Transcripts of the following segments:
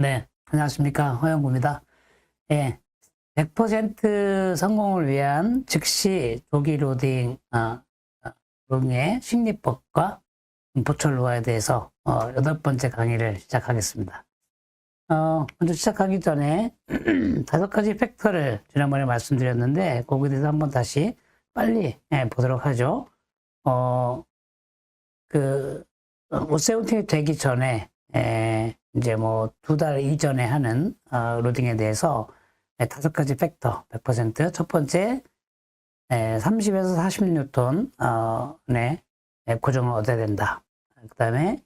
네, 안녕하십니까. 허영구입니다. 예, 100% 성공을 위한 즉시 조기 로딩의 심리법과 보철 노화에 대해서 8번째 강의를 시작하겠습니다. 먼저 시작하기 전에 5가지 팩터를 지난번에 말씀드렸는데 거기에 대해서 한번 다시 빨리 보도록 하죠. 옷세운팅이 되기 전에 이제 뭐 2달 이전에 하는 로딩에 대해서 5가지 팩터 100%. 첫 번째 30에서 40뉴턴 고정을 얻어야 된다. 그 다음에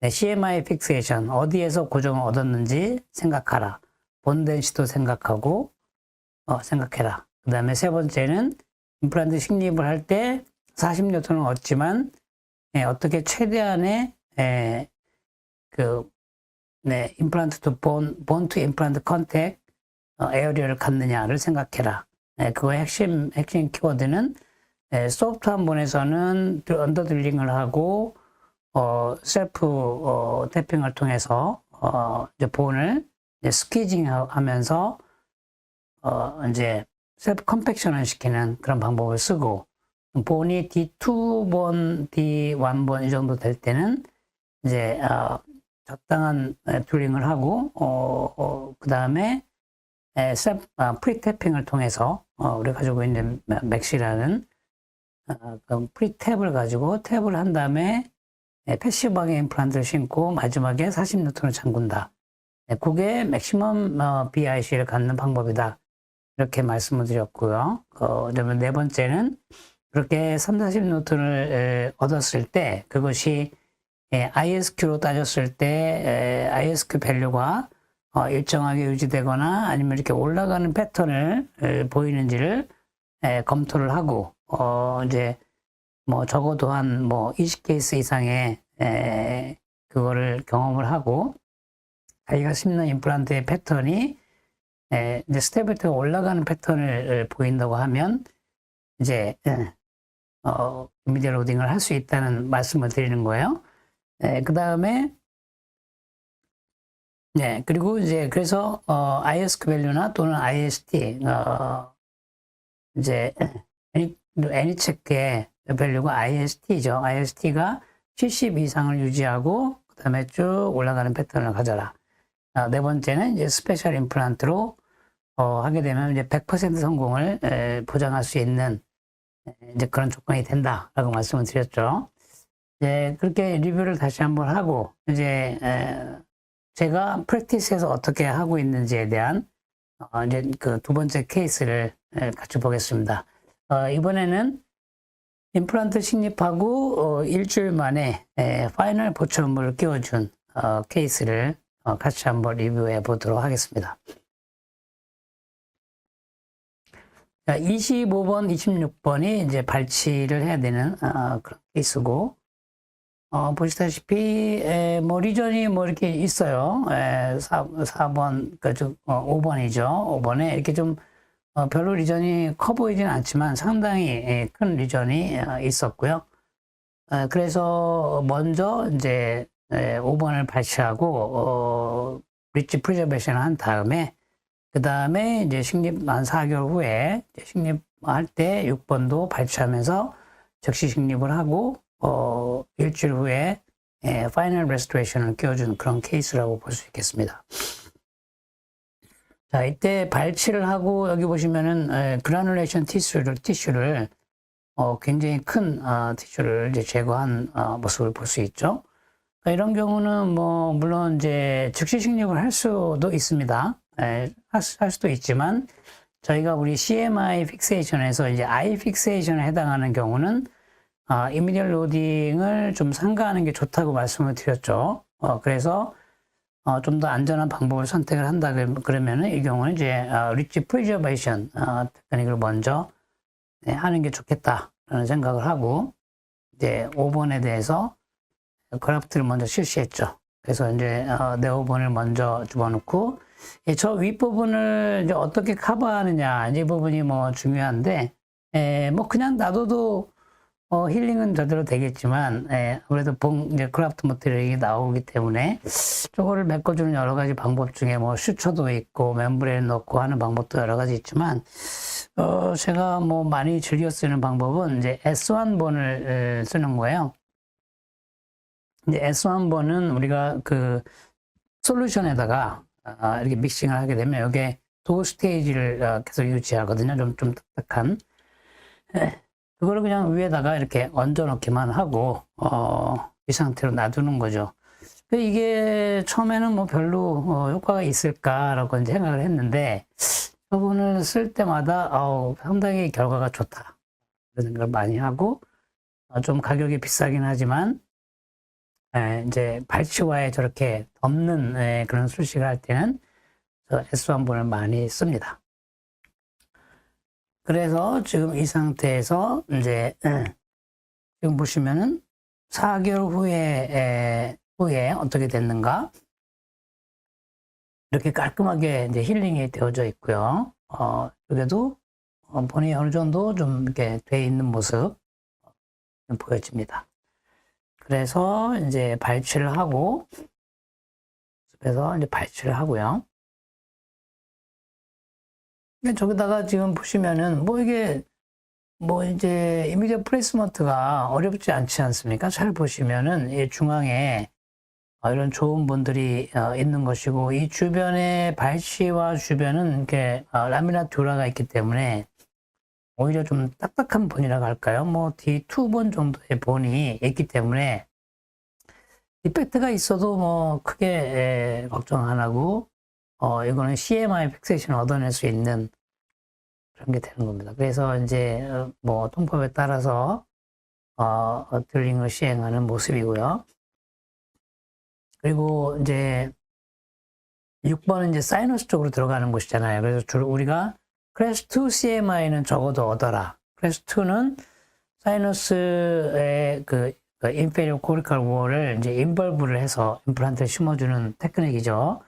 CMI 픽세이션, 어디에서 고정을 얻었는지 생각하라. 본덴시도 생각하고 생각해라. 그 다음에 세 번째는 임플란트 식립을 할 때 40뉴턴을 얻지만 어떻게 최대한의 임플란트 투 본 투 임플란트 컨택 에어리어를 갖느냐를 생각해라. 그거의 핵심 키워드는 소프트한 본에서는 언더들링을 하고 셀프 태핑을 통해서 이제 본을 스퀴징 하면서 이제 셀프 컴팩션을 시키는 그런 방법을 쓰고, 본이 D2번, D1번 이 정도 될 때는 이제 적당한 툴링을 하고 그 다음에 프리탭핑을 통해서 우리가 가지고 있는 맥시라는 프리탭을 가지고 탭을 한 다음에 패시브하게 임플란트를 신고 마지막에 40뉴턴을 잠근다. 그게 맥시멈 BIC를 갖는 방법이다. 이렇게 말씀을 드렸고요. 그다음에 네 번째는 그렇게 40뉴턴을 얻었을 때 그것이 ISQ로 따졌을 때 ISQ 밸류가 일정하게 유지되거나 아니면 이렇게 올라가는 패턴을 보이는지를 검토를 하고 이제 뭐 적어도 한 뭐 20케이스 이상의 그거를 경험을 하고 자기가 심는 임플란트의 패턴이 이제 스테빌리티가 올라가는 패턴을 보인다고 하면 이제 이미디어 로딩을 할 수 있다는 말씀을 드리는 거예요. 그 다음에 그리고 이제 그래서 ISQ 밸류나 또는 IST 이제 애니체크의 밸류가 IST죠. IST가 70 이상을 유지하고 그 다음에 쭉 올라가는 패턴을 가져라. 네 번째는 이제 스페셜 임플란트로 하게 되면 이제 100% 성공을 보장할 수 있는 이제 그런 조건이 된다라고 말씀을 드렸죠. 그렇게 리뷰를 다시 한번 하고 이제 제가 프랙티스에서 어떻게 하고 있는지에 대한 이제 그 두 번째 케이스를 같이 보겠습니다. 이번에는 임플란트 식립하고 일주일 만에 파이널 보철물을 끼워준 케이스를 같이 한번 리뷰해 보도록 하겠습니다. 25번, 26번이 이제 발치를 해야 되는 그런 케이스고, 보시다시피 뭐 리전이 뭐 이렇게 있어요. 4번, 그러니까 5번이죠. 5번에 이렇게 좀 별로 리전이 커 보이지는 않지만 상당히 큰 리전이 있었고요. 그래서 먼저 이제 5번을 발치하고 브릿지 프리저베이션을 한 다음에 그 다음에 이제 식립 한 4개월 후에 식립할 때 6번도 발치하면서 즉시 식립을 하고 일주일 후에 파이널 레스토레이션을 끼워준 그런 케이스라고 볼 수 있겠습니다. 자, 이때 발치를 하고 여기 보시면은 그라눌레이션 티슈를 굉장히 큰 티슈를 이제 제거한 모습을 볼 수 있죠. 그러니까 이런 경우는 뭐 물론 이제 즉시 식립을 할 수도 있습니다. 할 수도 있지만 저희가 우리 CMI 픽세이션에서 이제 I 픽세이션에 해당하는 경우는 이미디어 로딩을 좀 삼가하는 게 좋다고 말씀을 드렸죠. 그래서 좀 더 안전한 방법을 선택을 한다 그러면은 이 경우는 이제 리치 프리저베이션 테크닉을 먼저 하는 게 좋겠다라는 생각을 하고 이제 5번에 대해서 그래프트를 먼저 실시했죠. 그래서 이제 네 5번을 먼저 집어넣고 저 윗부분을 이제 어떻게 커버하느냐 이 부분이 뭐 중요한데 뭐 그냥 놔둬도 힐링은 저대로 되겠지만, 아무래도 이제 크라프트 머티리얼이 나오기 때문에, 저거를 메꿔주는 여러 가지 방법 중에 뭐, 슈처도 있고, 멤브레인 넣고 하는 방법도 여러 가지 있지만, 제가 뭐, 많이 즐겨 쓰는 방법은 이제 S1본을 쓰는 거예요. 이제 S1본은 우리가 그, 솔루션에다가, 이렇게 믹싱을 하게 되면, 여기에 도 스테이지를 계속 유지하거든요. 좀 딱딱한. 그거를 그냥 위에다가 이렇게 얹어 놓기만 하고, 이 상태로 놔두는 거죠. 이게 처음에는 뭐 별로 효과가 있을까라고 이제 생각을 했는데, 저분을 쓸 때마다, 상당히 결과가 좋다. 그런 생각을 많이 하고, 좀 가격이 비싸긴 하지만, 이제 발치와에 저렇게 덮는 그런 술식을 할 때는 S1본을 많이 씁니다. 그래서 지금 이 상태에서 이제 지금 보시면은 4개월 후에 어떻게 됐는가 이렇게 깔끔하게 이제 힐링이 되어져 있고요. 여기도 본이 어느 정도 좀 이렇게 돼 있는 모습 보여집니다. 그래서 이제 발치를 하고 그래서 이제 발치를 하고요. 저기다가 지금 보시면은 뭐 이게 뭐 이제 이미디어 플레이스먼트가 어렵지 않지 않습니까? 잘 보시면은 이 중앙에 이런 좋은 분들이 있는 것이고 이 주변에 발치와 주변은 이렇게 라미나투라가 있기 때문에 오히려 좀 딱딱한 본이라고 할까요? 뭐 D2본 정도의 본이 있기 때문에 디펙트가 있어도 뭐 크게 걱정 안 하고 이거는 CMI 픽세이션을 얻어낼 수 있는 그런 게 되는 겁니다. 그래서 이제 뭐 통법에 따라서 드링을 시행하는 모습이고요. 그리고 이제 6번은 이제 사이너스 쪽으로 들어가는 곳이잖아요. 그래서 주로 우리가 클래스 2 CMI는 적어도 얻어라. 클래스 2는 사이너스의 그 인페리어 코리칼 월을 이제 인벌브를 해서 임플란트를 심어주는 테크닉이죠.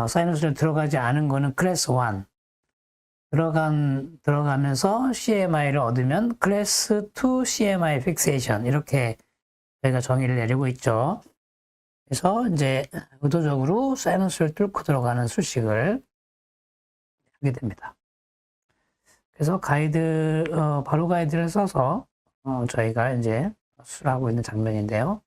사이너스를 들어가지 않은 거는 클래스 1. 들어가면서 CMI를 얻으면 클래스 2 CMI 픽세이션. 이렇게 저희가 정의를 내리고 있죠. 그래서 이제 의도적으로 사이너스를 뚫고 들어가는 수식을 하게 됩니다. 그래서 바로 가이드를 써서 저희가 이제 수술하고 있는 장면인데요.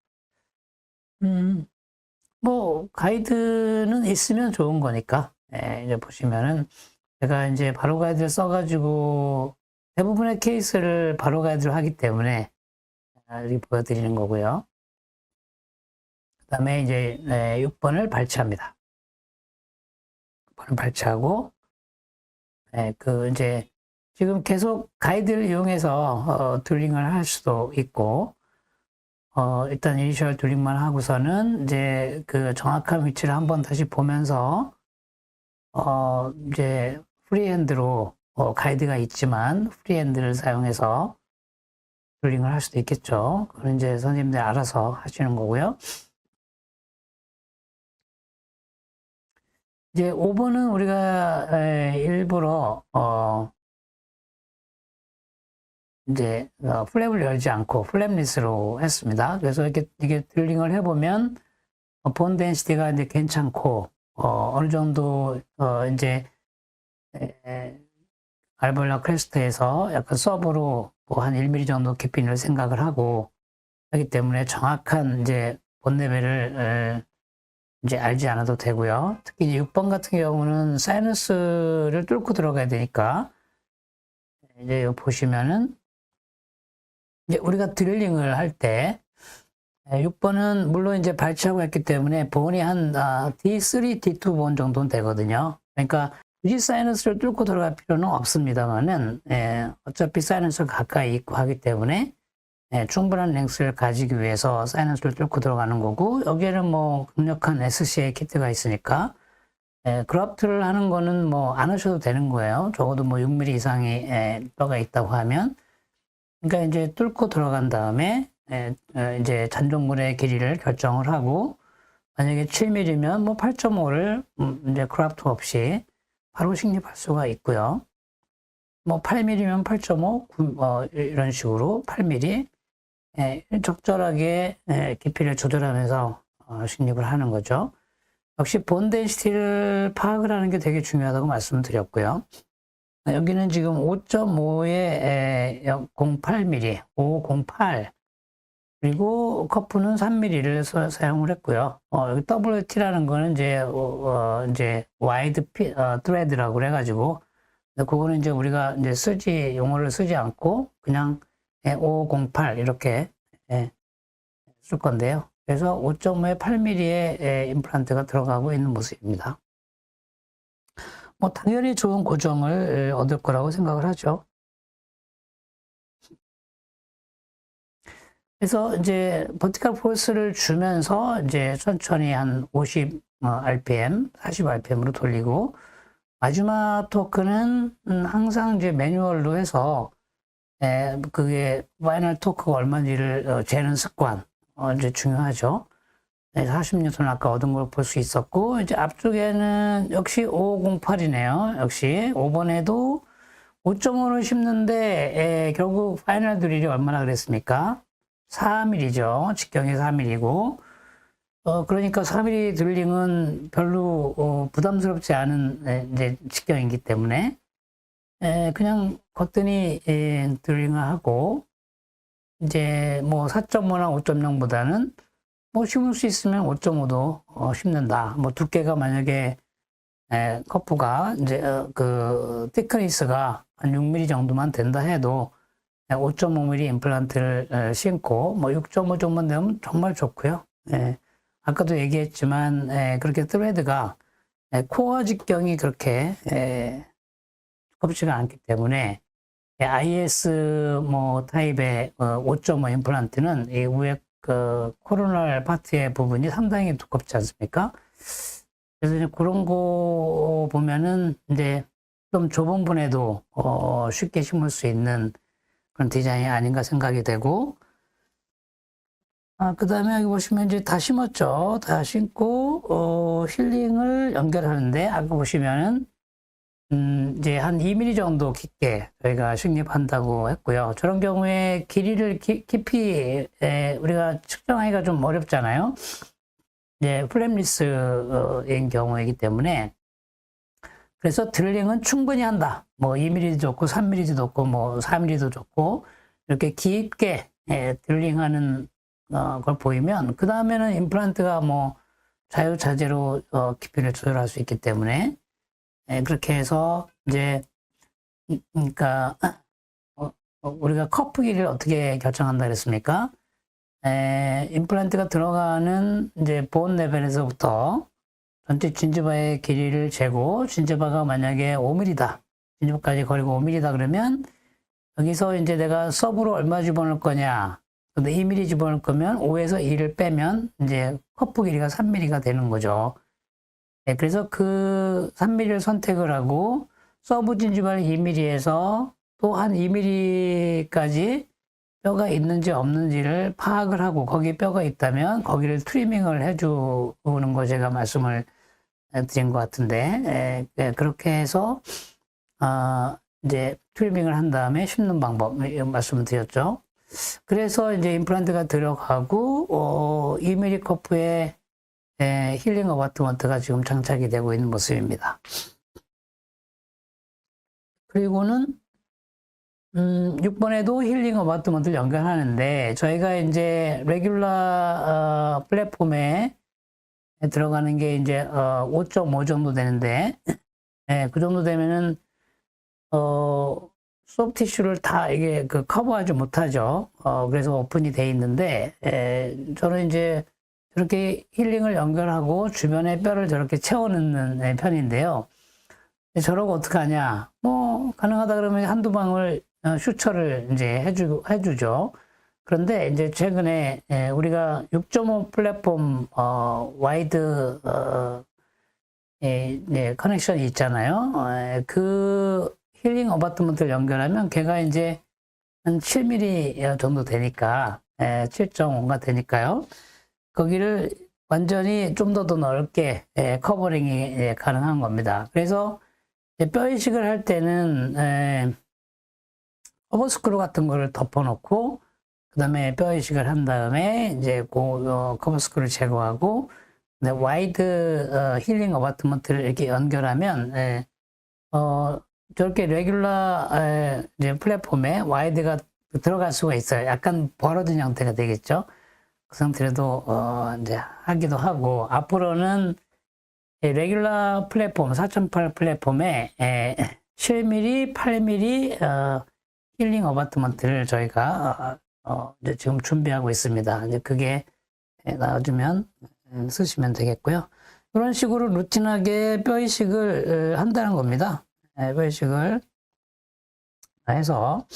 뭐 가이드는 있으면 좋은 거니까 이제 보시면은 제가 이제 바로 가이드를 써가지고 대부분의 케이스를 바로 가이드로 하기 때문에 이렇게 보여드리는 거고요. 그 다음에 이제 6번을 발치합니다. 6번을 발치하고 이제 지금 계속 가이드를 이용해서 드링을 할 수도 있고 일단 이니셜 드링만 하고서는 이제 그 정확한 위치를 한번 다시 보면서 이제 프리핸드로 가이드가 있지만 프리핸드를 사용해서 드링을 할 수도 있겠죠. 그건 이제 선생님들이 알아서 하시는 거고요. 이제 5번은 우리가 일부러 이제 플랩을 열지 않고 플랩리스로 했습니다. 그래서 이게 드링을 해보면 본 덴시티가 이제 괜찮고 어느 정도 이제 알볼라 크레스트에서 약간 서브로 뭐 한 1mm 정도 깊이를 생각을 하고 하기 때문에 정확한 이제 본 레벨을 이제 알지 않아도 되고요. 특히 이제 6번 같은 경우는 사이너스를 뚫고 들어가야 되니까 이제 보시면은 이제 우리가 드릴링을 할 때 6번은 물론 이제 발치하고 했기 때문에 본이 한 D3, D2 본 정도는 되거든요. 그러니까 굳이 사이너스를 뚫고 들어갈 필요는 없습니다만은 어차피 사이너스가 가까이 있고 하기 때문에 충분한 랭스를 가지기 위해서 사이너스를 뚫고 들어가는 거고 여기에는 뭐 강력한 SCA 키트가 있으니까 그раф트를 하는 거는 뭐 안 하셔도 되는 거예요. 적어도 뭐 6mm 이상의 뼈가 있다고 하면 그러니까 이제 뚫고 들어간 다음에 이제 잔존물의 길이를 결정을 하고 만약에 7mm면 뭐 8.5를 이제 크라프트 없이 바로 식립할 수가 있고요. 뭐 8mm면 8.5, 이런 식으로 8mm 적절하게 깊이를 조절하면서 식립을 하는 거죠. 역시 본 덴시티를 파악을 하는 게 되게 중요하다고 말씀드렸고요. 여기는 지금 5.5에 0.8mm, 508 그리고 커프는 3mm를 사용을 했고요. 여기 WT라는 거는 이제 와이드 트레드라고 그래가지고 그거는 이제 우리가 이제 용어를 쓰지 않고 그냥 508 이렇게 쓸 건데요. 그래서 5.5에 8mm의 임플란트가 들어가고 있는 모습입니다. 뭐 당연히 좋은 고정을 얻을 거라고 생각을 하죠. 그래서 이제 버티컬 포스를 주면서 이제 천천히 한 50 RPM, 40 RPM으로 돌리고 마지막 토크는 항상 이제 매뉴얼로 해서 그게 파이널 토크가 얼마인지를 재는 습관 이제 중요하죠. 40뉴턴 아까 얻은 걸 볼 수 있었고 이제 앞쪽에는 역시 508이네요. 역시 5번에도 5.5를 심는데 결국 파이널 드릴이 얼마나 그랬습니까? 4mm죠. 직경이 4mm고 그러니까 4mm 드릴링은 별로 부담스럽지 않은 이제 직경이기 때문에 그냥 거뜬히 드릴링을 하고 이제 뭐 4.5나 5.0보다는 뭐 심을 수 있으면 5.5도 심는다. 뭐 두께가 만약에 커프가 이제 그 티크니스가 한 6mm 정도만 된다 해도 5.5mm 임플란트를 심고 뭐 6.5 정도만 되면 정말 좋고요. 아까도 얘기했지만 그렇게 트레드가 코어 직경이 그렇게 두껍지가 않기 때문에 IS 뭐 타입의 5.5 임플란트는 이 위에 그 코로널 파트의 부분이 상당히 두껍지 않습니까? 그래서 이제 그런 거 보면은 이제 좀 좁은 분에도 쉽게 심을 수 있는 그런 디자인이 아닌가 생각이 되고, 그 다음에 여기 보시면 이제 다 심었죠. 다 심고 힐링을 연결하는데 아까 보시면은 이제 한 2mm 정도 깊게 저희가 식립한다고 했고요. 저런 경우에 길이를 깊이 우리가 측정하기가 좀 어렵잖아요. 이제 플랩리스인 경우이기 때문에 그래서 드릴링은 충분히 한다. 뭐 2mm도 좋고 3mm도 좋고 뭐 4mm도 좋고 이렇게 깊게 드릴링하는 걸 보이면 그 다음에는 임플란트가 뭐 자유자재로 깊이를 조절할 수 있기 때문에 그렇게 해서 이제 그러니까 우리가 커프 길이를 어떻게 결정한다 그랬습니까? 임플란트가 들어가는 이제 본 레벨에서부터 전체 진지바의 길이를 재고 진지바가 만약에 5mm다. 진지바까지 거리가 5mm다 그러면 여기서 이제 내가 서브로 얼마 집어넣을 거냐. 근데 2mm 집어넣을 거면 5에서 2를 빼면 이제 커프 길이가 3mm가 되는 거죠. 그래서 그 3mm를 선택을 하고 서브 진지바를 2mm에서 또 한 2mm까지 뼈가 있는지 없는지를 파악을 하고 거기에 뼈가 있다면 거기를 트리밍을 해주는 거 제가 말씀을 드린 것 같은데 그렇게 해서 이제 트리밍을 한 다음에 심는 방법 말씀을 드렸죠. 그래서 이제 임플란트가 들어가고 2mm 커프에 힐링 어바트먼트가 지금 장착이 되고 있는 모습입니다. 그리고는 6번에도 힐링 어바트먼트를 연결하는데 저희가 이제 레귤라 플랫폼에 들어가는 게 이제 5.5 정도 되는데 그 정도 되면은 소프트 티슈를 다 이게 커버하지 못하죠. 그래서 오픈이 돼 있는데 저는 이제 저렇게 힐링을 연결하고 주변에 뼈를 저렇게 채워넣는 편인데요. 저러고 어떻게 하냐? 뭐 가능하다 그러면 한두 방울 슈처를 이제 해주죠. 그런데 이제 최근에 우리가 6.5 플랫폼 와이드 커넥션이 있잖아요. 그 힐링 어바트먼트를 연결하면 걔가 이제 한 7mm 정도 되니까 7.5가 되니까요. 거기를 완전히 좀 더 넓게 커버링이 가능한 겁니다. 그래서 뼈 이식을 할 때는 커버 스크류 같은 거를 덮어놓고 그다음에 뼈 이식을 한 다음에 이제 커버 스크류 제거하고 와이드 힐링 어바트먼트를 이렇게 연결하면 저렇게 레귤러 이제 플랫폼에 와이드가 들어갈 수가 있어요. 약간 벌어진 형태가 되겠죠. 그 상태로도 이제 하기도 하고 앞으로는 레귤러 플랫폼 4.8 플랫폼에 7mm, 8mm 힐링 어바트먼트를 저희가 이제 지금 준비하고 있습니다. 이제 그게 나와주면 쓰시면 되겠고요. 이런 식으로 루틴하게 뼈 이식을 한다는 겁니다. 뼈 이식을 해서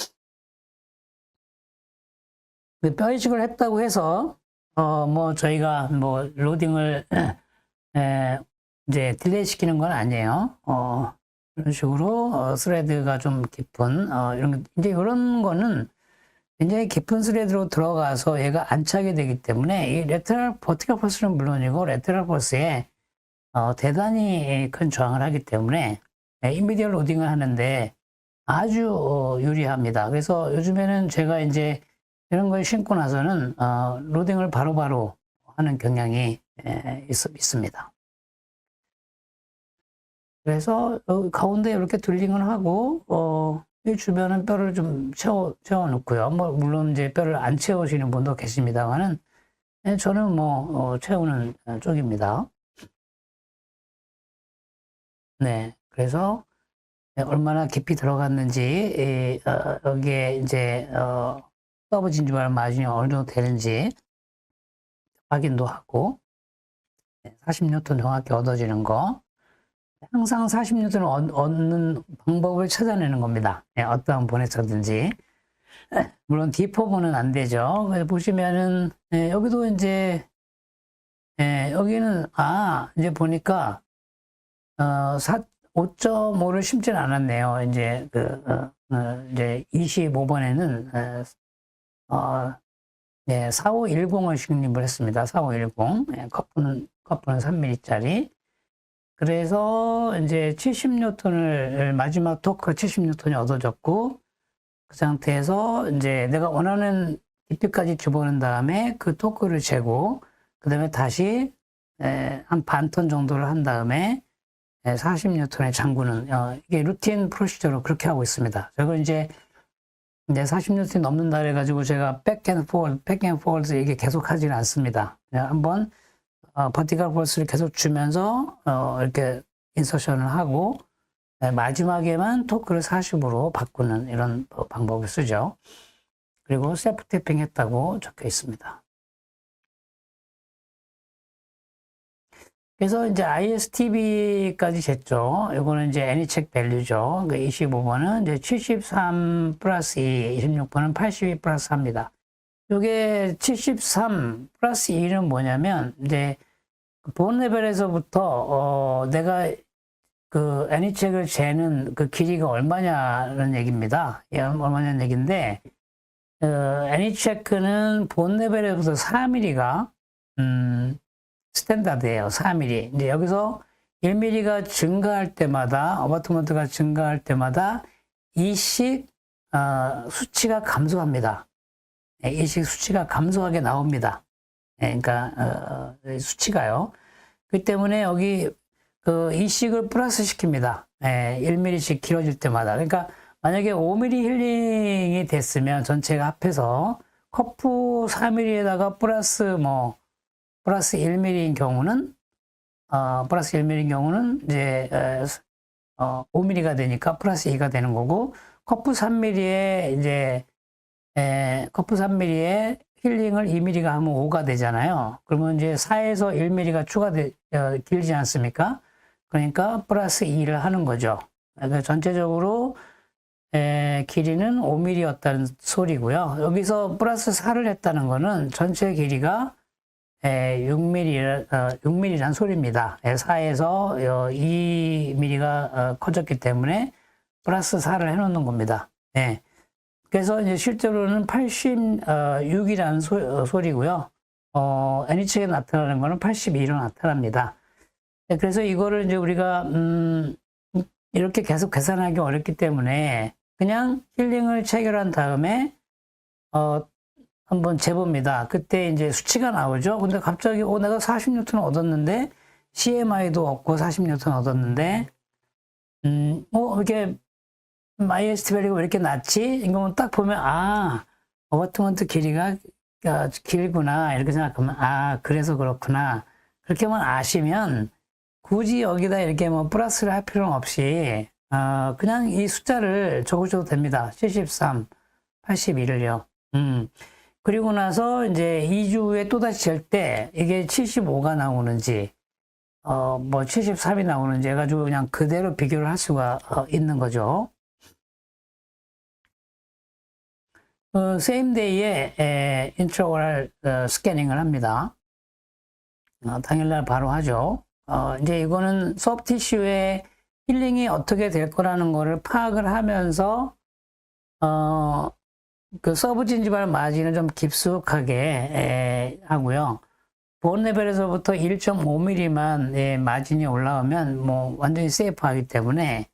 뼈 이식을 했다고 해서 뭐 저희가 뭐 로딩을 이제 딜레이 시키는 건 아니에요. 이런 식으로 스레드가 좀 깊은 이런 거는 굉장히 깊은 스레드로 들어가서 얘가 안차게 되기 때문에 이 레터럴 버티컬 펄스는 물론이고 레터럴 펄스에 대단히 큰 저항을 하기 때문에 이미디얼 로딩을 하는데 아주 유리합니다. 그래서 요즘에는 제가 이제 이런 걸 신고 나서는 로딩을 바로바로 하는 경향이 있습니다. 그래서 가운데 이렇게 드릴링을 하고 이 주변은 뼈를 좀 채워 놓고요. 뭐 물론 이제 뼈를 안 채우시는 분도 계십니다만은 저는 뭐 채우는 쪽입니다. 네, 그래서 얼마나 깊이 들어갔는지 여기에 이제 서브 진주발 마진이 어느 정도 되는지 확인도 하고 40뉴턴 정확히 얻어지는 거. 항상 40뉴턴을 얻는 방법을 찾아내는 겁니다. 어떠한 본에서든지. 물론 D4번은 안 되죠. 보시면은 여기도 이제 여기는 이제 보니까 5.5를 심지는 않았네요. 이제 이제 25번에는 4510을 식립을 했습니다. 4510 커프는 3mm짜리. 그래서 이제 70뉴턴을 마지막 토크 70뉴턴이 얻어졌고 그 상태에서 이제 내가 원하는 깊이까지 집어넣은 다음에 그 토크를 재고 그 다음에 다시 한 반 톤 정도를 한 다음에 40뉴턴의 잠그는 이게 루틴 프로시저로 그렇게 하고 있습니다. 저거 이제 40뉴턴이 넘는다 그래가지고 제가 백앤포워드 이게 계속 하지는 않습니다. 한번 버티컬 펄스를 계속 주면서 이렇게 인서션을 하고 마지막에만 토크를 40으로 바꾸는 이런 방법을 쓰죠. 그리고 셀프 탭핑 했다고 적혀 있습니다. 그래서 이제 ISTB까지 쟀죠. 이거는 이제 애니책 밸류죠. 25번은 이제 73 플러스 2, 26번은 82 플러스 4입니다. 요게 73 플러스 2는 뭐냐면, 이제, 본 레벨에서부터, 내가 그 애니책을 재는 그 길이가 얼마냐는 얘기입니다. 얼마냐는 얘기인데, 애니체크는 본 레벨에서부터 4mm가, 스탠다드예요. 4mm. 이제 여기서 1mm가 증가할 때마다, 어바트먼트가 증가할 때마다 이식, 수치가 감소합니다. 이식 수치가 감소하게 나옵니다. 그러니까 수치가요. 그 때문에 여기 그 이식을 플러스 시킵니다. 1mm씩 길어질 때마다. 그러니까 만약에 5mm 힐링이 됐으면 전체가 합해서 커프 4mm에다가 플러스 1mm인 경우는 이제 5mm가 되니까 플러스 2가 되는 거고 커프 3mm에 이제 커프 3mm에 힐링을 2mm가 하면 5가 되잖아요. 그러면 이제 4에서 1mm가 길지 않습니까? 그러니까 플러스 2를 하는 거죠. 그러니까 전체적으로 길이는 5mm였다는 소리고요. 여기서 플러스 4를 했다는 거는 전체 길이가 6mm란 소리입니다. 4에서 2mm가 커졌기 때문에 플러스 4를 해놓는 겁니다. 그래서 이제 실제로는 86이라는 소리고요. 애니책에 나타나는 거는 82로 나타납니다. 그래서 이거를 이제 우리가 이렇게 계속 계산하기 어렵기 때문에 그냥 힐링을 체결한 다음에 한번 재봅니다. 그때 이제 수치가 나오죠. 근데 갑자기 내가 40뉴턴 얻었는데 CMI도 없고 40뉴턴 얻었는데 이렇게 IST 밸류가 왜 이렇게 낮지? 이거 딱 보면 어바트먼트 길이가 길구나 이렇게 생각하면 그래서 그렇구나. 그렇게만 아시면 굳이 여기다 이렇게 뭐 플러스를 할 필요는 없이 그냥 이 숫자를 적으셔도 됩니다. 73, 81을요. 그리고 나서 이제 2주 후에 또다시 잴 때 이게 75가 나오는지 뭐 73이 나오는지 해가지고 그냥 그대로 비교를 할 수가 있는 거죠. same day에 인트라오럴 스캐닝을 합니다. 당일날 바로 하죠. 이제 이거는 소프티슈의 힐링이 어떻게 될 거라는 거를 파악을 하면서 그 서브진지발 마진을 좀 깊숙하게 하고요. 본 레벨에서부터 1.5mm만 마진이 올라오면 뭐 완전히 세이프하기 때문에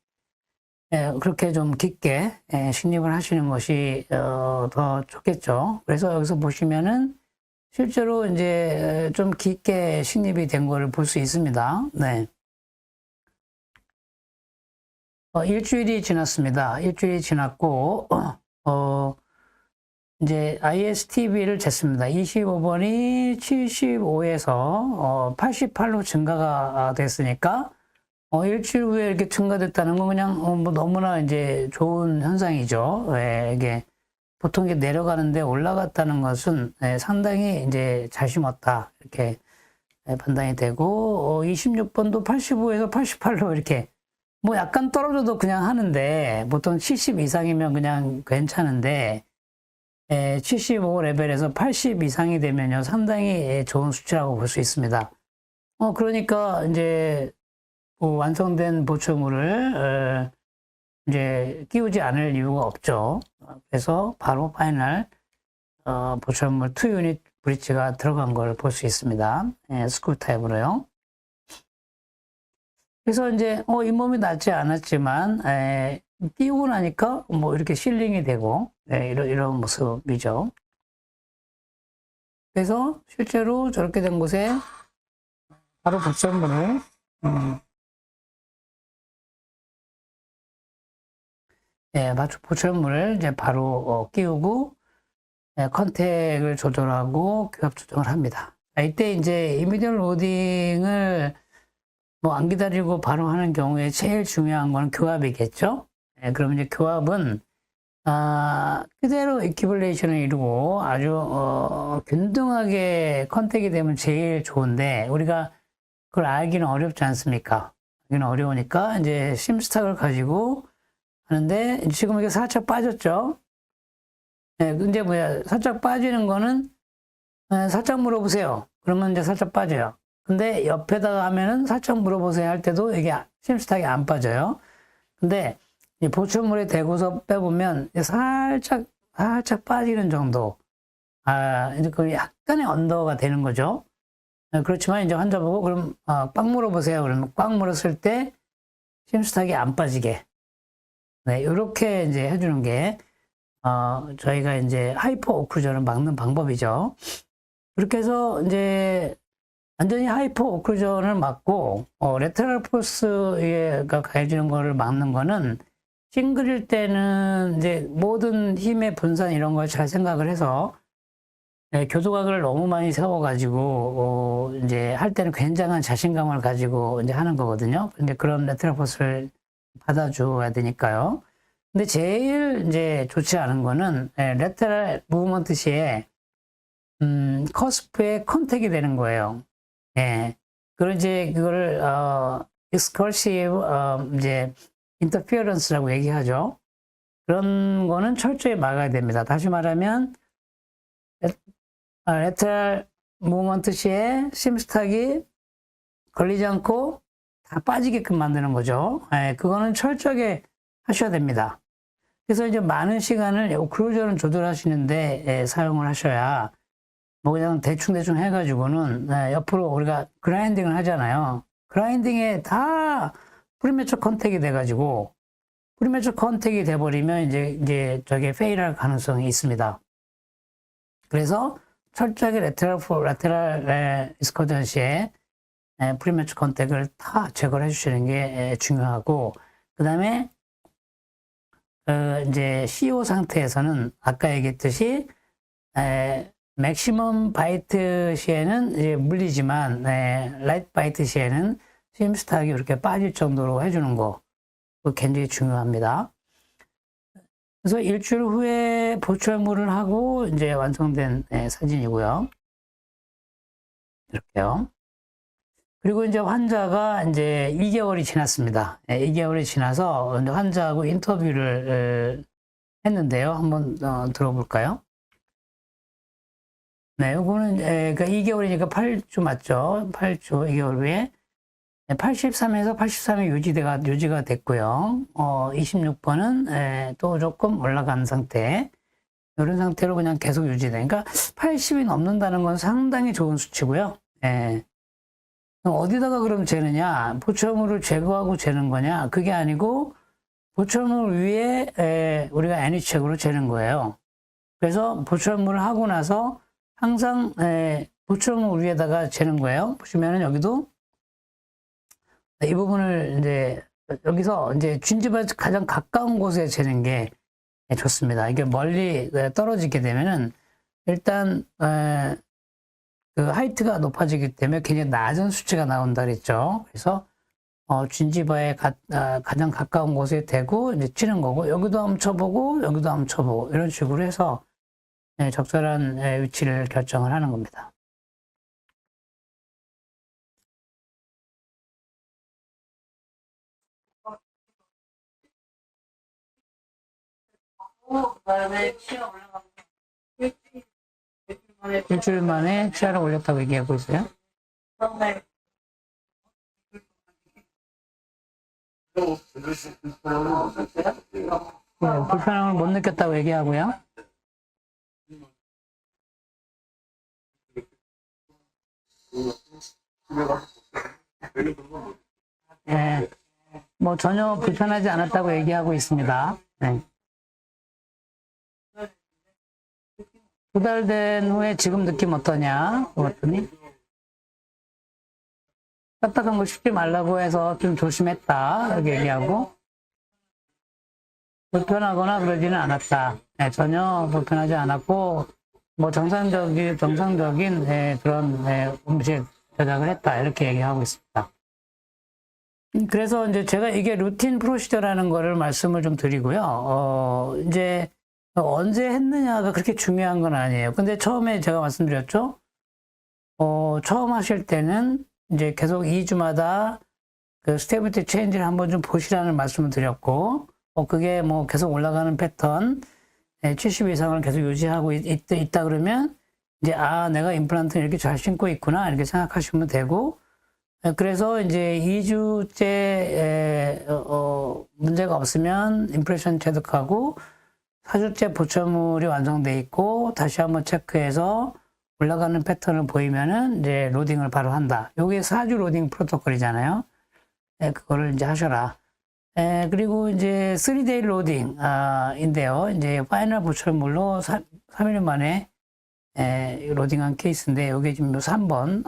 그렇게 좀 깊게 식립을 하시는 것이 더 좋겠죠. 그래서 여기서 보시면은 실제로 이제 좀 깊게 식립이 된 거를 볼 수 있습니다. 네. 일주일이 지났습니다. 일주일이 지났고 이제 ISTB를 쟀습니다. 25번이 75에서 88로 증가가 됐으니까 일주일 후에 이렇게 증가됐다는 건 그냥 뭐 너무나 이제 좋은 현상이죠. 이게 보통 이게 내려가는데 올라갔다는 것은 상당히 이제 잘 심었다 이렇게 판단이 되고 26번도 85에서 88로 이렇게 뭐 약간 떨어져도 그냥 하는데 보통 70 이상이면 그냥 괜찮은데 75 레벨에서 80 이상이 되면요 상당히 좋은 수치라고 볼 수 있습니다. 그러니까 이제 완성된 보초물을 이제 끼우지 않을 이유가 없죠. 그래서 바로 파이널 보초물 2유닛 브릿지가 들어간 걸 볼 수 있습니다. 스쿨 타입으로요. 그래서 이제 잇몸이 낫지 않았지만 끼우고 나니까 뭐 이렇게 실링이 되고 이런 모습이죠. 그래서 실제로 저렇게 된 곳에 바로 보초물을 보철물을 이제 바로 끼우고 컨택을 조절하고 교합 조정을 합니다. 이때 이제 이미디얼 로딩을 뭐 안 기다리고 바로 하는 경우에 제일 중요한 건 교합이겠죠. 그럼 이제 교합은 그대로 이퀴블레이션을 이루고 아주 균등하게 컨택이 되면 제일 좋은데 우리가 그걸 알기는 어렵지 않습니까? 알기는 어려우니까 이제 심스탁을 가지고 하는데 지금 이게 살짝 빠졌죠. 근데 살짝 빠지는 거는 살짝 물어보세요. 그러면 이제 살짝 빠져요. 근데 옆에다가 하면은 살짝 물어보세요 할 때도 이게 심스탁이 안 빠져요. 근데 이 보초물에 대고서 빼보면 살짝 빠지는 정도. 이제 그 약간의 언더가 되는 거죠. 그렇지만 이제 환자 보고 그럼 꽉 물어보세요. 그러면 꽉 물었을 때 심스탁이 안 빠지게. 이렇게 이제 해주는 게 저희가 이제 하이퍼 오클루전을 막는 방법이죠. 그렇게 해서 이제 완전히 하이퍼 오클루전을 막고 레터럴 포스가 가해지는 거를 막는 거는 싱글일 때는 이제 모든 힘의 분산 이런 걸 잘 생각을 해서 교도각을 너무 많이 세워가지고 이제 할 때는 굉장한 자신감을 가지고 이제 하는 거거든요. 근데 그런 레터럴 포스를 받아줘야 되니까요. 근데 제일 이제 좋지 않은 거는 레터럴 무브먼트 시에 커스프에 컨택이 되는 거예요. 그걸 이제 그거를 excursive 이제 interference라고 얘기하죠. 그런 거는 철저히 막아야 됩니다. 다시 말하면 레터럴 무브먼트 시에 심스탁이 걸리지 않고 다 빠지게끔 만드는 거죠. 그거는 철저하게 하셔야 됩니다. 그래서 이제 많은 시간을 오클루전을 조절하시는데 사용을 하셔야 뭐 그냥 대충 해가지고는 옆으로 우리가 그라인딩을 하잖아요. 그라인딩에 다 프리매처 컨택이 돼가지고 프리매처 컨택이 돼버리면 이제 저게 페일할 가능성이 있습니다. 그래서 철저하게 라테랄 이스커전 시에 프리매처 컨택을 다 제거를 해주시는 게 중요하고, 그 다음에 이제 CO 상태에서는 아까 얘기했듯이 맥시멈 바이트 시에는 이제 물리지만 라이트 바이트 시에는 스임 스탁이 이렇게 빠질 정도로 해주는 거, 그거 굉장히 중요합니다. 그래서 일주일 후에 보철물을 하고 이제 완성된 사진이고요. 이렇게요. 그리고 이제 환자가 이제 2개월이 지났습니다. 2개월이 지나서 이제 환자하고 인터뷰를 했는데요. 한번 들어볼까요? 네, 요거는 그러니까 2개월이니까 8주 맞죠? 8주 2개월 후에 83에서 83이 유지가 됐고요. 26번은 또 조금 올라간 상태. 이런 상태로 그냥 계속 유지돼. 그러니까 80이 넘는다는 건 상당히 좋은 수치고요. 어디다가 그럼 재느냐? 보철물을 제거하고 재는 거냐? 그게 아니고 보철물 위에 우리가 애니책으로 재는 거예요. 그래서 보철물을 하고 나서 항상 보철물 위에다가 재는 거예요. 보시면은 여기도 이 부분을 이제 여기서 이제 쥔집에 가장 가까운 곳에 재는 게 좋습니다. 이게 멀리 떨어지게 되면은 일단 그 하이트가 높아지기 때문에 굉장히 낮은 수치가 나온다 그랬죠. 그래서 쥔지바에 가장 가까운 곳에 대고 이제 치는 거고, 여기도 한번 쳐보고 여기도 한번 쳐보고 이런 식으로 해서 적절한 위치를 결정을 하는 겁니다. 그다음에 치아 올라가면 일주일 만에 치아를 올렸다고 얘기하고 있어요. 네, 불편함을 못 느꼈다고 얘기하고요. 네, 뭐 전혀 불편하지 않았다고 얘기하고 있습니다. 네. 2달 된 후에 지금 느낌 어떠냐? 그랬더니 딱딱한 거 씹지 말라고 해서 좀 조심했다 이렇게 얘기하고, 불편하거나 그러지는 않았다. 네, 전혀 불편하지 않았고 뭐 정상적인 그런 음식 제작을 했다 이렇게 얘기하고 있습니다. 그래서 이제 제가 이게 루틴 프로시저라는 거를 말씀을 좀 드리고요. 이제 언제 했느냐가 그렇게 중요한 건 아니에요. 근데 처음에 제가 말씀드렸죠. 처음 하실 때는 이제 계속 2주마다 그 스테빌리티 체인지를 한번 좀 보시라는 말씀을 드렸고, 그게 뭐 계속 올라가는 패턴, 70 이상을 계속 유지하고 있다 그러면 이제 내가 임플란트를 이렇게 잘 신고 있구나 이렇게 생각하시면 되고, 그래서 이제 2주째 문제가 없으면 임프레션 체득하고 4주째 보철물이 완성돼 있고 다시 한번 체크해서 올라가는 패턴을 보이면은 이제 로딩을 바로 한다. 요게 4주 로딩 프로토콜이잖아요. 그거를 이제 하셔라. 그리고 이제 3데이 로딩 인데요. 이제 파이널 보철물로 3일 만에 로딩한 케이스인데 요게 지금 3번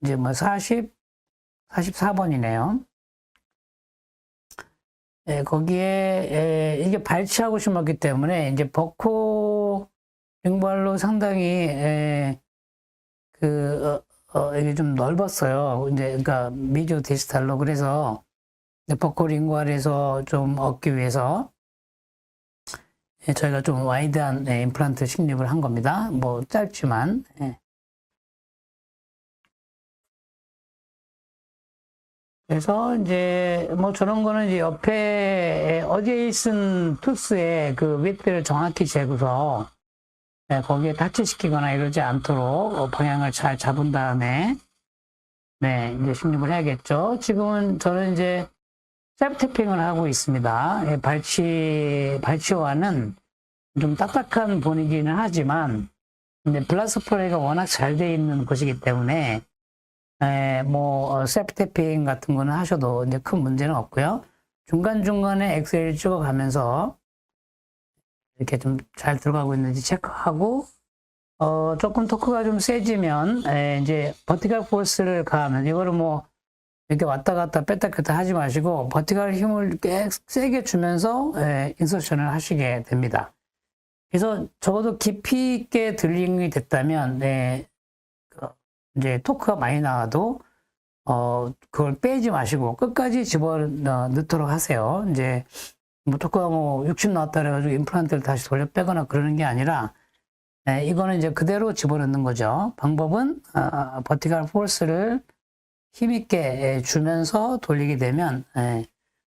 이제 뭐 44번이네요. 거기에 이게 발치하고 심었기 때문에 이제 버코 링발로 상당히 이게 좀 넓었어요. 이제 그러니까 미디오 디스탈로. 그래서 버코 링발에서 좀 얻기 위해서 저희가 좀 와이드한 임플란트 식립을 한 겁니다. 뭐 짧지만. 그래서 이제 뭐 저런 거는 이제 옆에 어제이슨 투스의 그 윗대를 정확히 재고서 거기에 타치시키거나 이러지 않도록 방향을 잘 잡은 다음에 이제 식립을 해야겠죠. 지금은 저는 이제 셀프 태핑을 하고 있습니다. 발치와는 좀 딱딱한 본이기는 하지만 근데 블라스 플레이가 워낙 잘 돼 있는 곳이기 때문에 뭐 셀프 태핑 같은 거는 하셔도 이제 큰 문제는 없고요. 중간중간에 엑스레이를 찍어가면서 이렇게 좀 잘 들어가고 있는지 체크하고, 조금 토크가 좀 세지면, 이제 버티컬 포스를 가하면, 이거를 뭐, 이렇게 왔다 갔다 뺐다 뺐다 하지 마시고, 버티컬 힘을 꽤 세게 주면서, 인서션을 하시게 됩니다. 그래서 적어도 깊이 있게 들링이 됐다면, 이제 토크가 많이 나와도, 그걸 빼지 마시고 끝까지 집어넣도록 하세요. 이제, 뭐, 토크가 뭐 60 나왔다 그래가지고 임플란트를 다시 돌려 빼거나 그러는 게 아니라, 이거는 이제 그대로 집어넣는 거죠. 방법은, 버티컬 포스를 힘있게 주면서 돌리게 되면,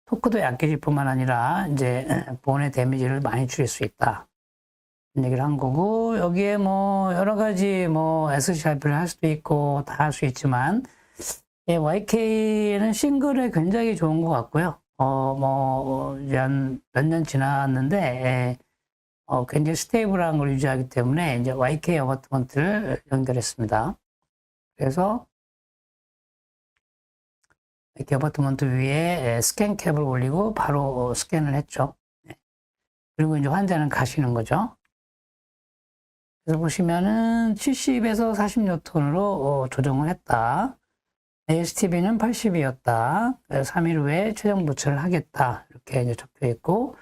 토크도 약해질 뿐만 아니라, 이제, 본의 데미지를 많이 줄일 수 있다. 얘기를 한 거고, 여기에 뭐, 여러 가지 뭐, SCRP를 할 수도 있고, 다 할 수 있지만, YK는 싱글에 굉장히 좋은 것 같고요. 이제 한 몇 년 지났는데, 굉장히 스테이블한 걸 유지하기 때문에, 이제 YK 어바트먼트를 연결했습니다. 그래서, YK 어바트먼트 위에 스캔 캡을 올리고, 바로 스캔을 했죠. 그리고 이제 환자는 가시는 거죠. 그래서 보시면은 70에서 40뉴턴으로 조정을 했다. ASTB는 80이었다. 3일 후에 최종 부처를 하겠다. 이렇게 이제 적혀 있고,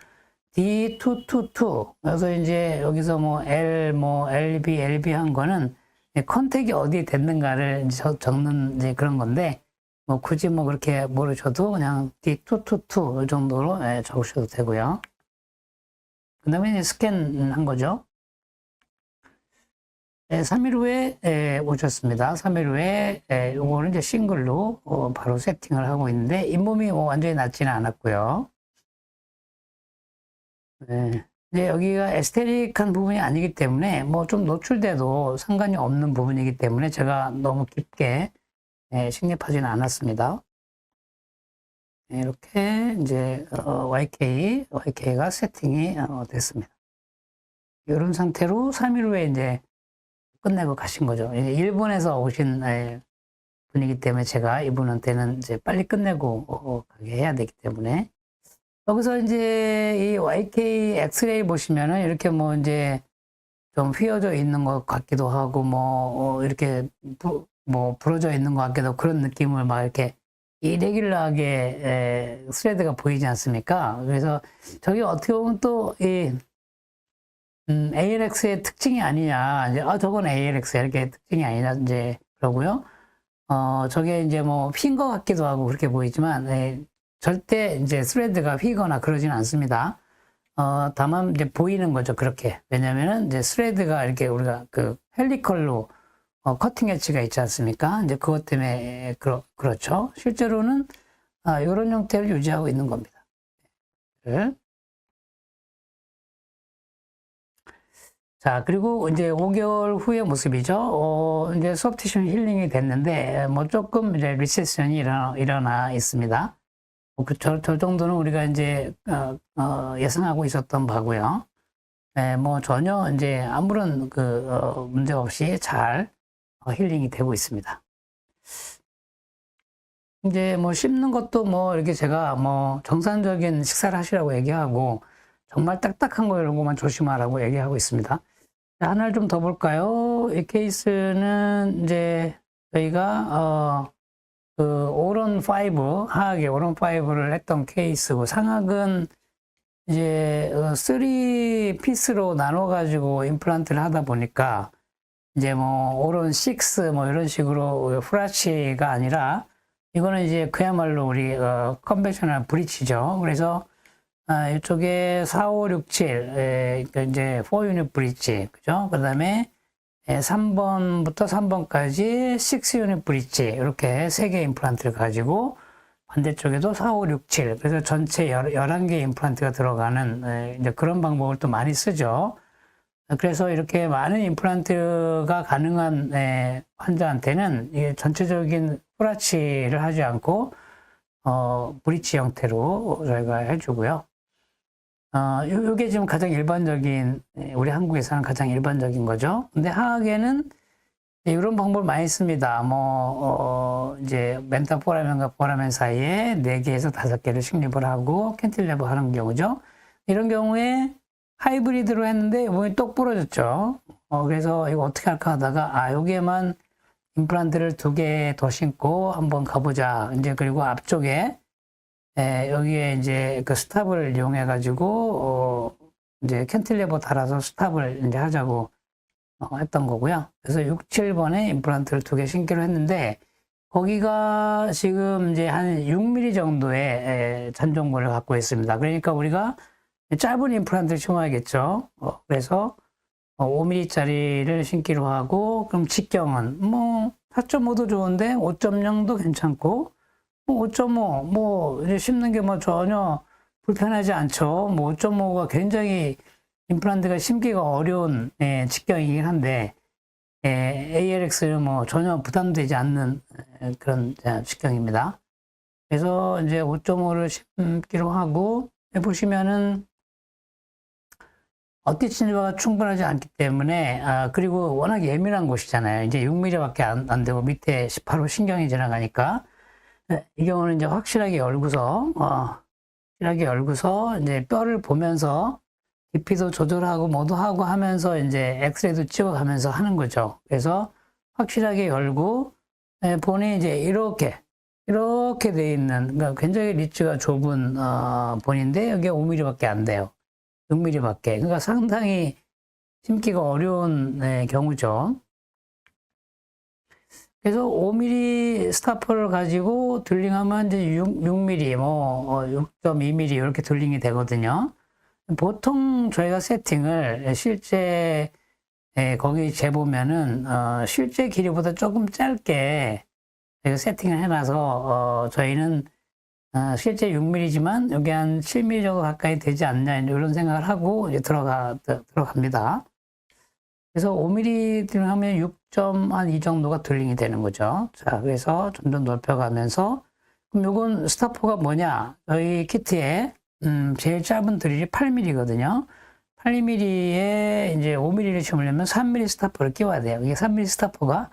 D222. 그래서 이제 여기서 뭐 LB, LB 한 거는 컨택이 어디에 됐는가를 적는 이제 그런 건데, 뭐 굳이 뭐 그렇게 모르셔도 그냥 D222 정도로 적으셔도 되고요. 그 다음에 이제 스캔 한 거죠. 3일 후에 오셨습니다. 3일 후에 요거는 이제 싱글로 바로 세팅을 하고 있는데 잇몸이 완전히 낫지는 않았고요. 이제 여기가 에스테릭한 부분이 아니기 때문에 뭐 좀 노출돼도 상관이 없는 부분이기 때문에 제가 너무 깊게 식립하지는 않았습니다. 이렇게 이제 YK가 세팅이 됐습니다. 이런 상태로 3일 후에 이제 끝내고 가신 거죠. 일본에서 오신 분이기 때문에 제가 이분한테는 이제 빨리 끝내고 가게 해야 되기 때문에 여기서 이제 이 YK 엑스레이 보시면은 이렇게 뭐 이제 좀 휘어져 있는 것 같기도 하고 뭐 이렇게 뭐 부러져 있는 것 같기도 그런 느낌을 막 이렇게 이레귤러하게 스레드가 보이지 않습니까? 그래서 저게 어떻게 보면 또 이 ALX의 특징이 아니냐. 이제, 저건 ALX야. 이렇게 특징이 아니냐. 이제, 그러고요. 저게 이제 뭐, 휜 것 같기도 하고 그렇게 보이지만, 절대 이제 스레드가 휘거나 그러진 않습니다. 다만 이제 보이는 거죠. 그렇게. 왜냐면은 이제 스레드가 이렇게 우리가 그 헬리컬로 커팅 엣지가 있지 않습니까? 이제 그것 때문에, 그렇죠. 실제로는, 이런 형태를 유지하고 있는 겁니다. 자, 그리고 이제 5개월 후의 모습이죠. 이제 소프티슈 힐링이 됐는데, 뭐 조금 이제 리세션이 일어나 있습니다. 저 정도는 우리가 이제, 예상하고 있었던 바고요. 뭐 전혀 이제 아무런 문제 없이 잘 힐링이 되고 있습니다. 이제 뭐 씹는 것도 뭐 이렇게 제가 뭐 정상적인 식사를 하시라고 얘기하고, 정말 딱딱한 거 이런 것만 조심하라고 얘기하고 있습니다. 하나를 좀 더 볼까요? 이 케이스는 이제 저희가 오론 5 하악의 오론 5를 했던 케이스고 상악은 이제 3피스로 나눠 가지고 임플란트를 하다 보니까 이제 뭐 오론 6 뭐 이런 식으로 후라치가 아니라 이거는 이제 그야말로 우리 컨벤셔널 브릿지죠. 그래서 이쪽에 4, 5, 6, 7, 이제 4유닛 브릿지, 그죠? 그 다음에 3번부터 3번까지 6유닛 브릿지, 이렇게 3개 임플란트를 가지고 반대쪽에도 4, 5, 6, 7. 그래서 전체 11개 임플란트가 들어가는 이제 그런 방법을 또 많이 쓰죠. 그래서 이렇게 많은 임플란트가 가능한 환자한테는 이게 전체적인 후라치를 하지 않고 브릿지 형태로 저희가 해주고요. 요게 지금 가장 일반적인, 우리 한국에서는 가장 일반적인 거죠. 근데 하악에는 이런 방법을 많이 씁니다. 이제 멘탈포라멘과 포라멘 사이에 4개에서 5개를 식립을 하고 캔틸레버 하는 경우죠. 이런 경우에 하이브리드로 했는데 이번에 똑 부러졌죠. 그래서 이거 어떻게 할까 하다가, 여기에만 임플란트를 2개 더 신고 한번 가보자. 이제 그리고 앞쪽에, 여기에 이제 그 스탑을 이용해가지고, 이제 캔틸레버 달아서 스탑을 이제 하자고 했던 거고요. 그래서 6, 7번에 임플란트를 2개 신기로 했는데, 거기가 지금 이제 한 6mm 정도의 잔존고를 갖고 있습니다. 그러니까 우리가 짧은 임플란트를 심어야겠죠. 그래서 5mm짜리를 신기로 하고, 그럼 직경은 4.5도 좋은데 5.0도 괜찮고, 5.5 이제 심는 게 전혀 불편하지 않죠. 5.5가 굉장히 임플란트가 심기가 어려운 직경이긴 한데, ALX는 전혀 부담되지 않는 그런 직경입니다. 그래서 이제 5.5를 심기로 하고, 보시면은 어깨 침대가 충분하지 않기 때문에, 그리고 워낙 예민한 곳이잖아요. 이제 6mm밖에 안 되고 밑에 18호 신경이 지나가니까, 이 경우는 이제 확실하게 열고서 이제 뼈를 보면서 깊이도 조절하고 뭐도 하고 하면서 이제 엑스레이도 찍어가면서 하는 거죠. 그래서 확실하게 열고, 본이 이제 이렇게 돼 있는, 그러니까 굉장히 리치가 좁은, 본인데 여기에 5mm밖에 안 돼요. 6mm밖에. 그러니까 상당히 심기가 어려운 경우죠. 그래서 5mm 스타퍼를 가지고 드링하면 이제 6mm, 6.2mm 이렇게 드링이 되거든요. 보통 저희가 세팅을 실제 거기 재보면은 실제 길이보다 조금 짧게 저희가 세팅을 해놔서 저희는 실제 6mm지만 여기 한 7mm 정도 가까이 되지 않냐 이런 생각을 하고 이제 들어갑니다. 그래서 5mm 드링하면 6.2 정도가 드링이 되는 거죠. 자, 그래서 점점 넓혀가면서, 그럼 요건 스타퍼가 뭐냐? 저희 키트에 제일 짧은 드릴이 8mm거든요. 8mm에 이제 5mm를 심으려면 3mm 스타퍼를 끼워야 돼요. 이게 3mm 스타퍼가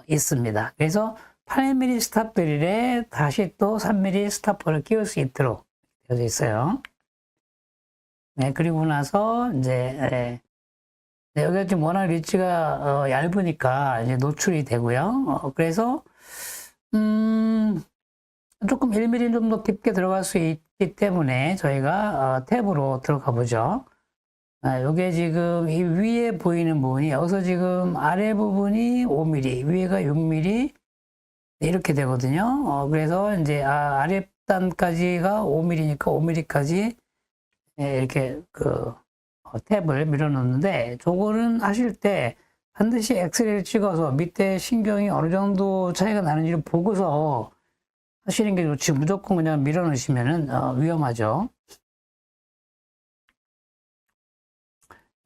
있습니다. 그래서 8mm 스탑 드릴에 다시 또 3mm 스타퍼를 끼울 수 있도록 되어 있어요. 네, 그리고 나서 이제 여기가 지금 워낙 리치가 얇으니까 이제 노출이 되고요. 그래서 조금 1mm 정도 깊게 들어갈 수 있기 때문에 저희가 탭으로 들어가 보죠. 요게 지금 이 위에 보이는 부분이, 여기서 지금 아래 부분이 5mm, 위에가 6mm 이렇게 되거든요. 그래서 이제 아랫단까지가 5mm니까 5mm까지 이렇게 탭을 밀어 놓는데, 저거는 하실 때 반드시 엑스레이를 찍어서 밑에 신경이 어느 정도 차이가 나는지를 보고서 하시는 게 좋지, 무조건 그냥 밀어 놓으시면은 위험하죠.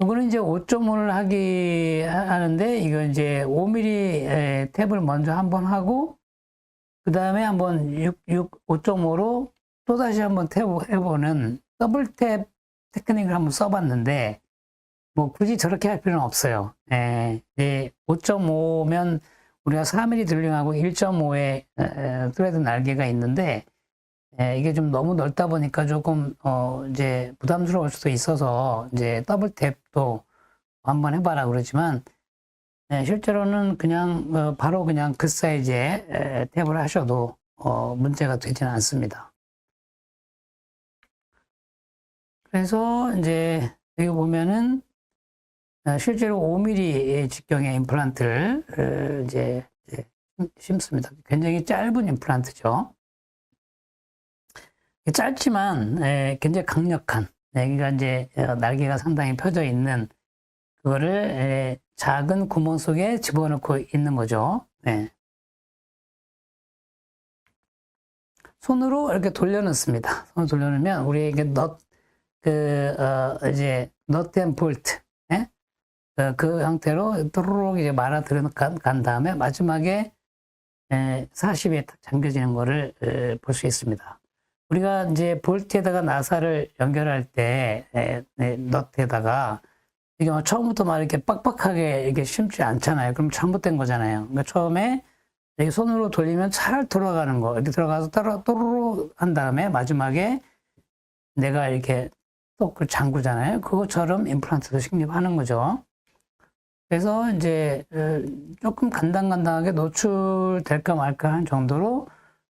이거는 이제 5.5를 하는데, 이거 이제 5mm 탭을 먼저 한번 하고, 그 다음에 한번 5.5로 또다시 한번 탭 해보는 더블 탭 테크닉을 한번 써봤는데, 굳이 저렇게 할 필요는 없어요. 5.5면 우리가 4mm 드링하고 1.5의 트레드 날개가 있는데, 이게 좀 너무 넓다 보니까 조금, 이제 부담스러울 수도 있어서, 이제 더블 탭도 한번 해봐라 그러지만, 실제로는 그냥, 바로 그냥 그 사이즈의 탭을 하셔도, 문제가 되지는 않습니다. 그래서 이제 여기 보면은 실제로 5mm 직경의 임플란트를 이제 심습니다. 굉장히 짧은 임플란트죠. 짧지만 굉장히 강력한, 여기가 이제 날개가 상당히 펴져 있는 그거를 작은 구멍 속에 집어넣고 있는 거죠. 손으로 이렇게 돌려넣습니다. 손으로 돌려넣으면 우리에게 이제 넛 앤 볼트, 그 형태로 또르륵 이제 말아 들어간 다음에 마지막에 40에 딱 잠겨지는 거를 볼 수 있습니다. 우리가 이제 볼트에다가 나사를 연결할 때 넛에다가 이게 막 처음부터 막 이렇게 빡빡하게 이렇게 심지 않잖아요. 그럼 잘못된 거잖아요. 그러니까 처음에 이렇게 손으로 돌리면 잘 돌아가는 거, 이렇게 들어가서 또르르 한 다음에 마지막에 내가 이렇게 또 그 잠그잖아요. 그것처럼 임플란트도 식립하는 거죠. 그래서 이제 조금 간당간당하게 노출될까 말까 한 정도로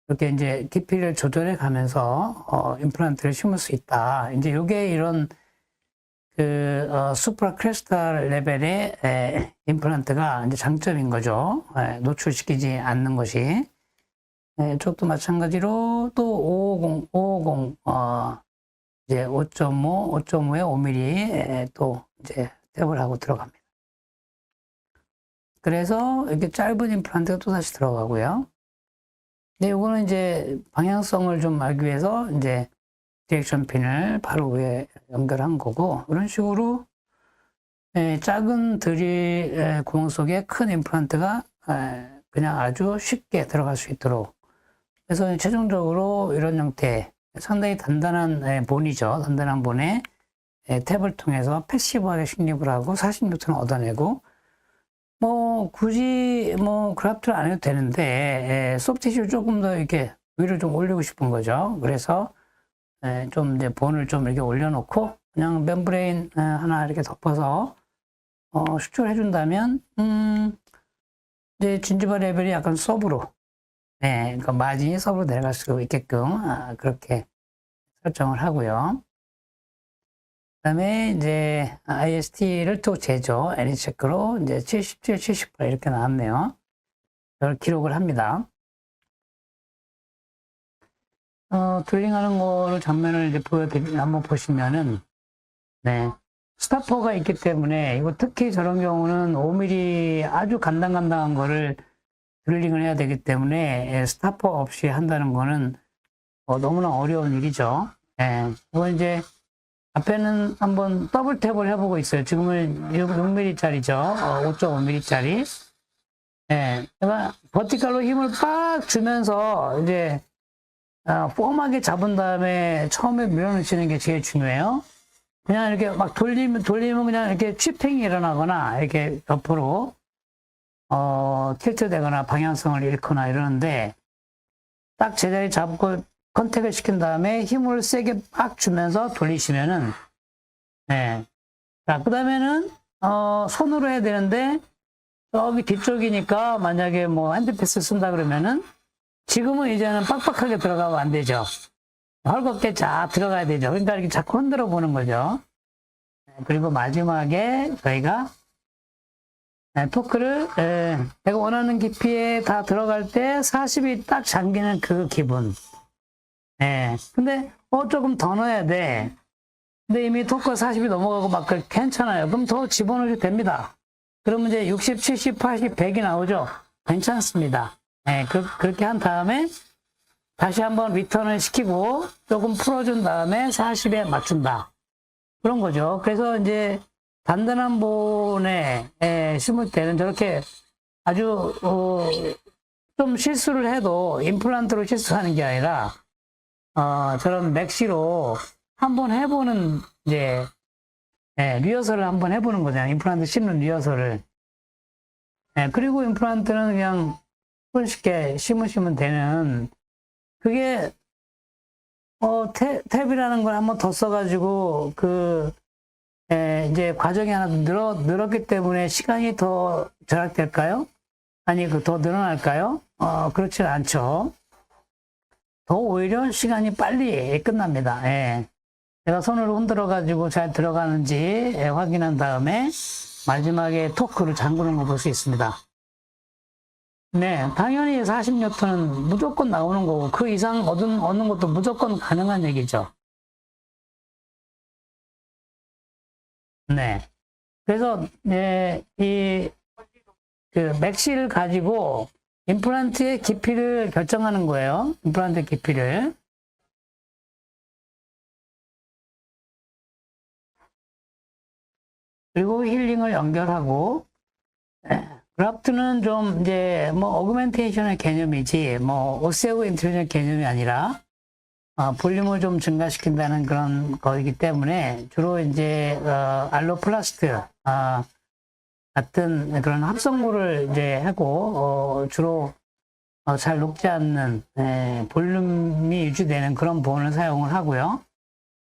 이렇게 이제 깊이를 조절해 가면서 임플란트를 심을 수 있다. 이제 요게 이런 수프라 크리스탈 레벨의 임플란트가 이제 장점인 거죠. 노출시키지 않는 것이. 이쪽도 마찬가지로 또 550, 이제 5.5, 5.5에 5mm 또 이제 탭을 하고 들어갑니다. 그래서 이렇게 짧은 임플란트가 또 다시 들어가고요. 근데 요거는 이제 방향성을 좀 알기 위해서 이제 디렉션 핀을 바로 위에 연결한 거고, 이런 식으로 작은 드릴 구멍 속에 큰 임플란트가 그냥 아주 쉽게 들어갈 수 있도록. 그래서 최종적으로 이런 형태, 상당히 단단한 본이죠. 단단한 본에 탭을 통해서 패시브하게 식립을 하고 40N을 얻어내고, 뭐 굳이 뭐 그раф트를 안 해도 되는데 소프트티슈를 조금 더 이렇게 위로 좀 올리고 싶은 거죠. 그래서 좀 이제 본을 좀 이렇게 올려놓고 그냥 멤브레인 하나 이렇게 덮어서 수축을 해준다면 이제 진지바 레벨이 약간 서브로, 그러니까 마진이 서브로 내려갈 수 있게끔 그렇게 설정을 하고요. 그다음에 이제 IST를 또 재죠. 애니체크로 이제 77, 78 이렇게 나왔네요. 이걸 기록을 합니다. 드링하는 거를 장면을 이제 한번 보시면은, 스타퍼가 있기 때문에, 이거 특히 저런 경우는 5mm 아주 간당간당한 거를 드릴링을 해야 되기 때문에, 스타퍼 없이 한다는 거는 너무나 어려운 일이죠. 이거 이제 앞에는 한번 더블 탭을 해보고 있어요. 지금은 6mm짜리죠. 5.5mm짜리. 제가 버티컬로 힘을 빡 주면서 이제 폼하게 잡은 다음에 처음에 밀어넣으시는 게 제일 중요해요. 그냥 이렇게 막 돌리면 그냥 이렇게 취핑이 일어나거나 이렇게 옆으로 틸트 되거나 방향성을 잃거나 이러는데, 딱 제자리 잡고 컨택을 시킨 다음에 힘을 세게 빡 주면서 돌리시면은, 자, 그 다음에는 손으로 해야 되는데, 여기 뒤쪽이니까 만약에 뭐 핸드패스 쓴다 그러면은, 지금은 이제는 빡빡하게 들어가면 안 되죠. 헐겁게 쫙 들어가야 되죠. 그러니까 이렇게 자꾸 흔들어 보는 거죠. 그리고 마지막에 저희가 토크를 내가 원하는 깊이에 다 들어갈 때 40이 딱 잠기는 그 기분. 근데 조금 더 넣어야 돼. 근데 이미 토크가 40이 넘어가고 막 괜찮아요. 그럼 더 집어넣어도 됩니다. 그러면 이제 60, 70, 80, 100이 나오죠. 괜찮습니다. 그렇게 한 다음에 다시 한번 리턴을 시키고 조금 풀어준 다음에 40에 맞춘다. 그런 거죠. 그래서 이제 단단한 본에 심을 때는 저렇게 아주 좀 실수를 해도 임플란트로 실수하는 게 아니라 저런 맥시로 한번 해보는 이제 리허설을 한번 해보는 거잖아요. 임플란트 심는 리허설을. 그리고 임플란트는 그냥 손쉽게 심으시면 되는, 그게 탭이라는 걸 한번 더 써가지고 이제 과정이 하나 늘었기 때문에 시간이 더 절약될까요? 아니 더 늘어날까요? 그렇지 않죠. 더 오히려 시간이 빨리 끝납니다. 제가 손으로 흔들어 가지고 잘 들어가는지 확인한 다음에 마지막에 토크를 잠그는 거 볼 수 있습니다. 당연히 40N은 무조건 나오는 거고, 그 이상 얻는 것도 무조건 가능한 얘기죠. 그래서, 맥시를 가지고 임플란트의 깊이를 결정하는 거예요. 임플란트 깊이를. 그리고 힐링을 연결하고, 그раф트는 좀 이제 뭐 어그멘테이션의 개념이지 뭐 오세오 인텔리전 개념이 아니라 볼륨을 좀 증가시킨다는 그런 거이기 때문에 주로 이제 알로플라스트 같은 그런 합성물을 이제 하고, 주로 잘 녹지 않는, 볼륨이 유지되는 그런 보온을 사용을 하고요.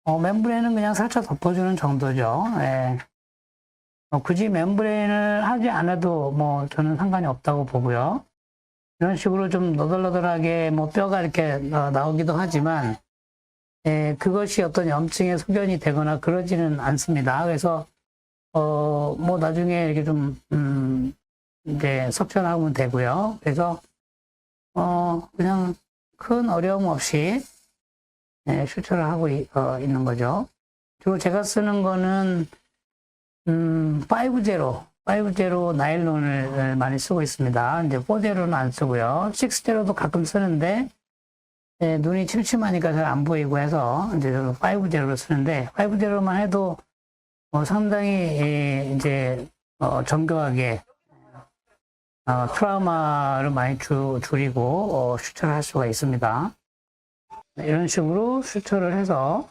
멤브레인은 그냥 살짝 덮어주는 정도죠. 굳이 멤브레인을 하지 않아도 뭐 저는 상관이 없다고 보고요. 이런 식으로 좀 너덜너덜하게 뭐 뼈가 이렇게 나오기도 하지만, 그것이 어떤 염증의 소견이 되거나 그러지는 않습니다. 그래서, 뭐 나중에 이렇게 좀, 이제 석션하면 되고요. 그래서, 그냥 큰 어려움 없이, 수출을 하고 있는 거죠. 주로 제가 쓰는 거는, 5제로 나일론을 많이 쓰고 있습니다. 이제 4제로는 안 쓰고요. 6제로도 가끔 쓰는데, 눈이 침침하니까 잘 안 보이고 해서, 이제 5제로를 쓰는데, 5제로만 해도, 상당히, 이제, 정교하게, 트라우마를 많이 줄이고, 수출을 할 수가 있습니다. 이런 식으로 수출을 해서,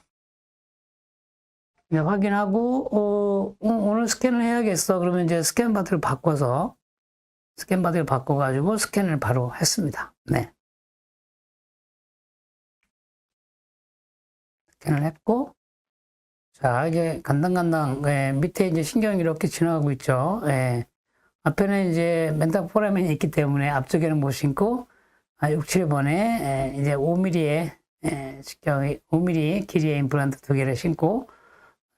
이제 확인하고, 오늘 스캔을 해야겠어. 그러면 이제 스캔 바디를 바꿔가지고 스캔을 바로 했습니다. 네. 스캔을 했고, 자, 이게 간당간당, 밑에 이제 신경이 이렇게 지나가고 있죠. 앞에는 이제 멘탈포라멘이 있기 때문에 앞쪽에는 못 신고, 6, 7번에 이제 5mm의 신경이, 5mm 길이의 임플란트 2개를 신고,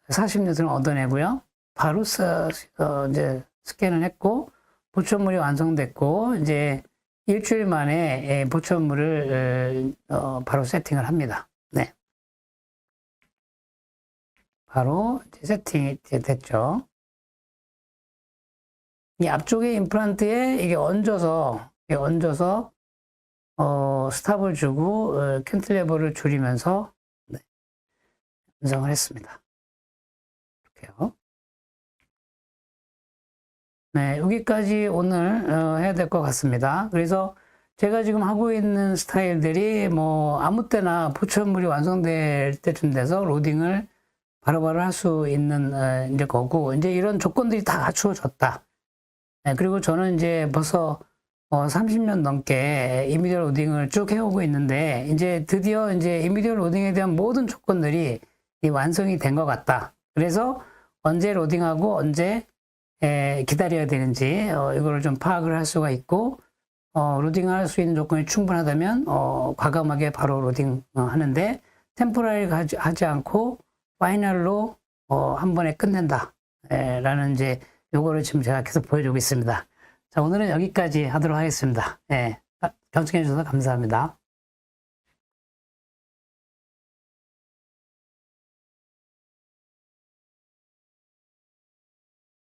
40뉴턴을 얻어내고요. 바로 이제 스캔을 했고, 보천물이 완성됐고, 이제 일주일 만에 보천물을 바로 세팅을 합니다. 네. 바로 세팅이 됐죠. 이 앞쪽에 임플란트에 이게 얹어서 스탑을 주고 캔틸레버를 줄이면서 완성을 했습니다. 이렇게요. 네, 여기까지 오늘 해야 될 것 같습니다. 그래서 제가 지금 하고 있는 스타일들이 뭐 아무 때나 보천물이 완성될 때쯤 돼서 로딩을 바로바로 할 수 있는 이제 거고, 이제 이런 조건들이 다 갖추어졌다. 그리고 저는 이제 벌써 30년 넘게 이미디어 로딩을 쭉 해오고 있는데, 이제 드디어 이제 이미디어 로딩에 대한 모든 조건들이 완성이 된 것 같다. 그래서 언제 로딩하고 언제 기다려야 되는지 이거를 좀 파악을 할 수가 있고, 로딩할 수 있는 조건이 충분하다면 과감하게 바로 로딩 하는데, 템포라리 하지 않고 파이널로 한 번에 끝낸다 라는 이제 요거를 지금 제가 계속 보여주고 있습니다. 자, 오늘은 여기까지 하도록 하겠습니다. 경청해 주셔서 감사합니다.